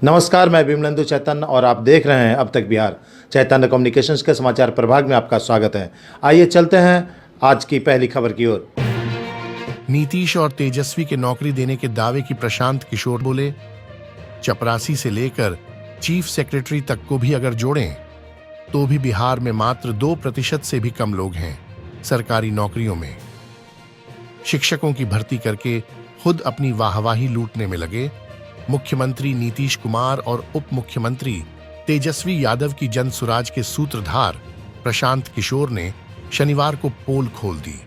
नमस्कार, मैं विमलेंदु चैतन्य और आप देख रहे हैं अब तक बिहार। चैतन्य कम्युनिकेशंस के समाचार प्रभाग में आपका स्वागत है। आइए चलते हैं आज की पहली खबर की ओर। नीतीश और तेजस्वी के नौकरी देने के दावे की प्रशांत किशोर बोले, चपरासी से लेकर चीफ सेक्रेटरी तक को भी अगर जोड़ें तो भी बिहार में मात्र 2% से भी कम लोग हैं सरकारी नौकरियों में। शिक्षकों की भर्ती करके खुद अपनी वाहवाही लूटने में लगे मुख्यमंत्री नीतीश कुमार और उप मुख्यमंत्री तेजस्वी यादव की जनसुराज के सूत्रधार प्रशांत किशोर ने शनिवार को पोल खोल दी।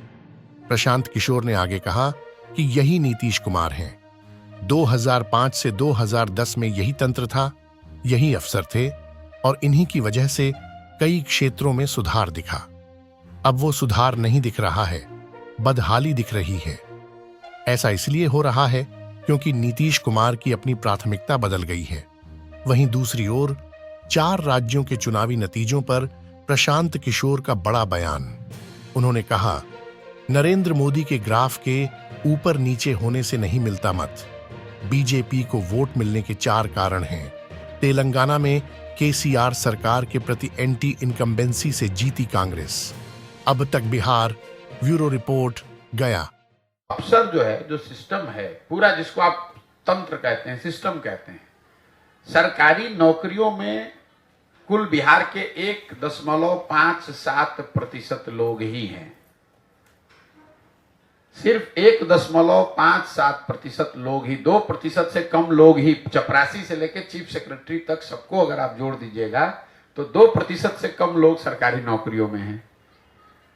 प्रशांत किशोर ने आगे कहा कि यही नीतीश कुमार हैं। 2005 से 2010 में यही तंत्र था, यही अफसर थे और इन्हीं की वजह से कई क्षेत्रों में सुधार दिखा। अब वो सुधार नहीं दिख रहा है, बदहाली दिख रही है। ऐसा इसलिए हो रहा है क्योंकि नीतीश कुमार की अपनी प्राथमिकता बदल गई है। वहीं दूसरी ओर 4 राज्यों के चुनावी नतीजों पर प्रशांत किशोर का बड़ा बयान। उन्होंने कहा, नरेंद्र मोदी के ग्राफ के ऊपर नीचे होने से नहीं मिलता मत। बीजेपी को वोट मिलने के 4 कारण हैं। तेलंगाना में केसीआर सरकार के प्रति एंटी इनकम्बेंसी से जीती कांग्रेस। अब तक बिहार, ब्यूरो रिपोर्ट, गया। अफसर जो है, जो सिस्टम है पूरा, जिसको आप तंत्र कहते हैं, सिस्टम कहते हैं, सरकारी नौकरियों में कुल बिहार के 1.57% लोग ही हैं। सिर्फ 1.57% लोग ही, 2% से कम लोग ही, चपरासी से लेकर चीफ सेक्रेटरी तक सबको अगर आप जोड़ दीजिएगा तो 2% से कम लोग सरकारी नौकरियों में हैं।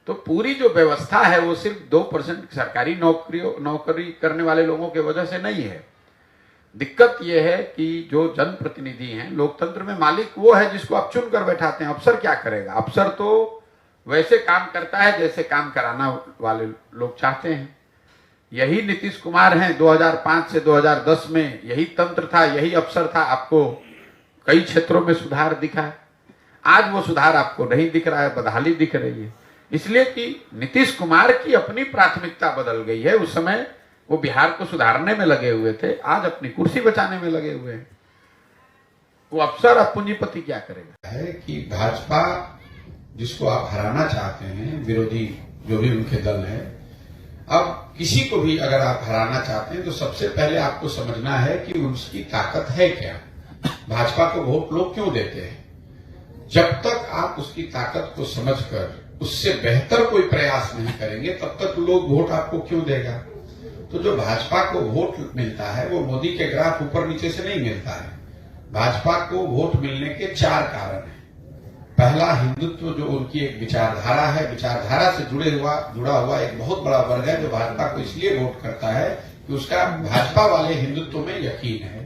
तो पूरी जो व्यवस्था है वो सिर्फ 2% सरकारी नौकरी करने वाले लोगों की वजह से नहीं है। दिक्कत यह है कि जो जनप्रतिनिधि हैं, लोकतंत्र में मालिक वो है जिसको आप चुन कर बैठाते हैं। अफसर क्या करेगा? अफसर तो वैसे काम करता है जैसे काम कराना वाले लोग चाहते हैं। यही नीतीश कुमार हैं। 2005 से 2010 में यही तंत्र था, यही अफसर था। आपको कई क्षेत्रों में सुधार दिखा। आज वो सुधार आपको नहीं दिख रहा है, बदहाली दिख रही है। इसलिए कि नीतीश कुमार की अपनी प्राथमिकता बदल गई है। उस समय वो बिहार को सुधारने में लगे हुए थे, आज अपनी कुर्सी बचाने में लगे हुए हैं। वो अफसर और पूंजीपति क्या करेगा? है कि भाजपा जिसको आप हराना चाहते हैं, विरोधी जो भी उनके दल है, अब किसी को भी अगर आप हराना चाहते हैं तो सबसे पहले आपको समझना है कि उसकी ताकत है क्या। भाजपा को वोट लोग क्यों देते हैं? जब तक आप उसकी ताकत को समझकर उससे बेहतर कोई प्रयास नहीं करेंगे तब तक लोग वोट आपको क्यों देगा। तो जो भाजपा को वोट मिलता है वो मोदी के ग्राफ ऊपर नीचे से नहीं मिलता है। भाजपा को वोट मिलने के 4 कारण हैं। पहला, हिंदुत्व जो उनकी एक विचारधारा है, विचारधारा से जुड़ा हुआ एक बहुत बड़ा वर्ग है जो भाजपा को इसलिए वोट करता है कि उसका भाजपा वाले हिंदुत्व में यकीन है।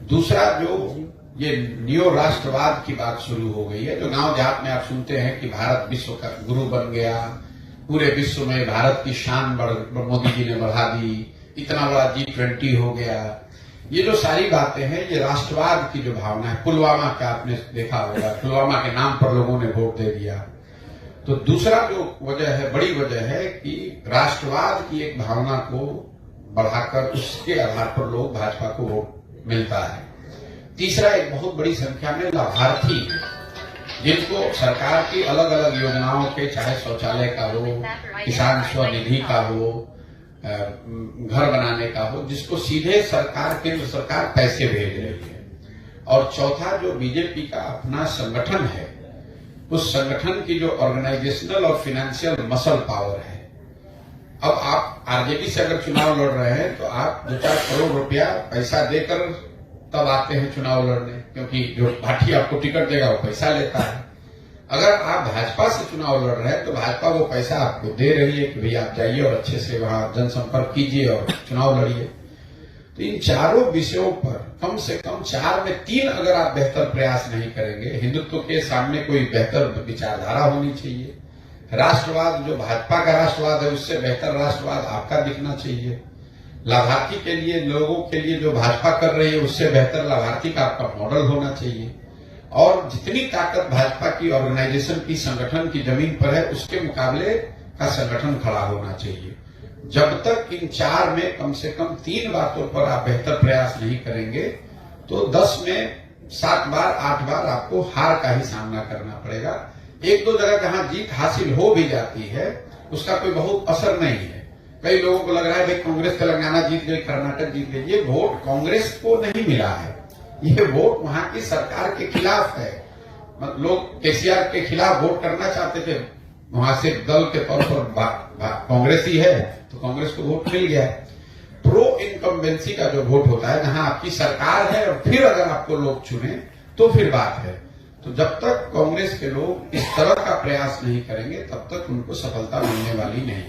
दूसरा, जो ये नियो राष्ट्रवाद की बात शुरू हो गई है, जो गांव देहात में आप सुनते हैं कि भारत विश्व का गुरु बन गया, पूरे विश्व में भारत की शान मोदी जी ने बढ़ा दी, इतना बड़ा G20 हो गया। ये जो सारी बातें हैं, ये राष्ट्रवाद की जो भावना है। पुलवामा का आपने देखा होगा, पुलवामा के नाम पर लोगों ने वोट दे दिया। तो दूसरा जो वजह है, बड़ी वजह है कि राष्ट्रवाद की एक भावना को बढ़ाकर उसके आधार पर लोग भाजपा को वोट मिलता है। तीसरा, एक बहुत बड़ी संख्या में लाभार्थी हैं जिनको सरकार की अलग अलग योजनाओं के, चाहे शौचालय का हो, किसान स्वनिधि का हो, घर बनाने का हो, जिसको सीधे सरकार, केंद्र सरकार पैसे भेज रही है। और चौथा, जो बीजेपी का अपना संगठन है, उस संगठन की जो ऑर्गेनाइजेशनल और फाइनेंशियल मसल पावर है। अब आप आरजेडी से अगर चुनाव लड़ रहे हैं तो आप 2-4 करोड़ रुपया पैसा देकर तब आते हैं चुनाव लड़ने, क्योंकि जो पार्टी आपको टिकट देगा वो पैसा लेता है। अगर आप भाजपा से चुनाव लड़ रहे हैं तो भाजपा वो पैसा आपको दे रही है कि भाई आप जाइए और अच्छे से वहां जनसंपर्क कीजिए और चुनाव लड़िए। तो इन चारों विषयों पर कम से कम 4 में 3 अगर आप बेहतर प्रयास नहीं करेंगे, हिंदुत्व के सामने कोई बेहतर विचारधारा होनी चाहिए, राष्ट्रवाद जो भाजपा का राष्ट्रवाद है उससे बेहतर राष्ट्रवाद आपका दिखना चाहिए, लाभार्थी के लिए, लोगों के लिए जो भाजपा कर रही है उससे बेहतर लाभार्थी का आपका मॉडल होना चाहिए। और जितनी ताकत भाजपा की ऑर्गेनाइजेशन की, संगठन की जमीन पर है, उसके मुकाबले का संगठन खड़ा होना चाहिए। जब तक इन 4 में कम से कम 3 बातों पर आप बेहतर प्रयास नहीं करेंगे तो 10 में 7 बार 8 बार आपको हार का ही सामना करना पड़ेगा। एक दो जगह जहां जीत हासिल हो भी जाती है उसका कोई बहुत असर नहीं है। कई लोगों को लग रहा है भाई कांग्रेस तेलंगाना जीत गई, कर्नाटक जीत गई। ये वोट कांग्रेस को नहीं मिला है, ये वोट वहां की सरकार के खिलाफ है। लोग केसीआर के खिलाफ वोट करना चाहते थे, वहां से दल के तौर पर कांग्रेस ही है तो कांग्रेस को वोट मिल गया है। प्रो इनकम्बेंसी का जो वोट होता है, जहां आपकी सरकार है और फिर अगर आपको लोग चुने तो फिर बात है। तो जब तक कांग्रेस के लोग इस तरह का प्रयास नहीं करेंगे तब तक उनको सफलता मिलने वाली नहीं।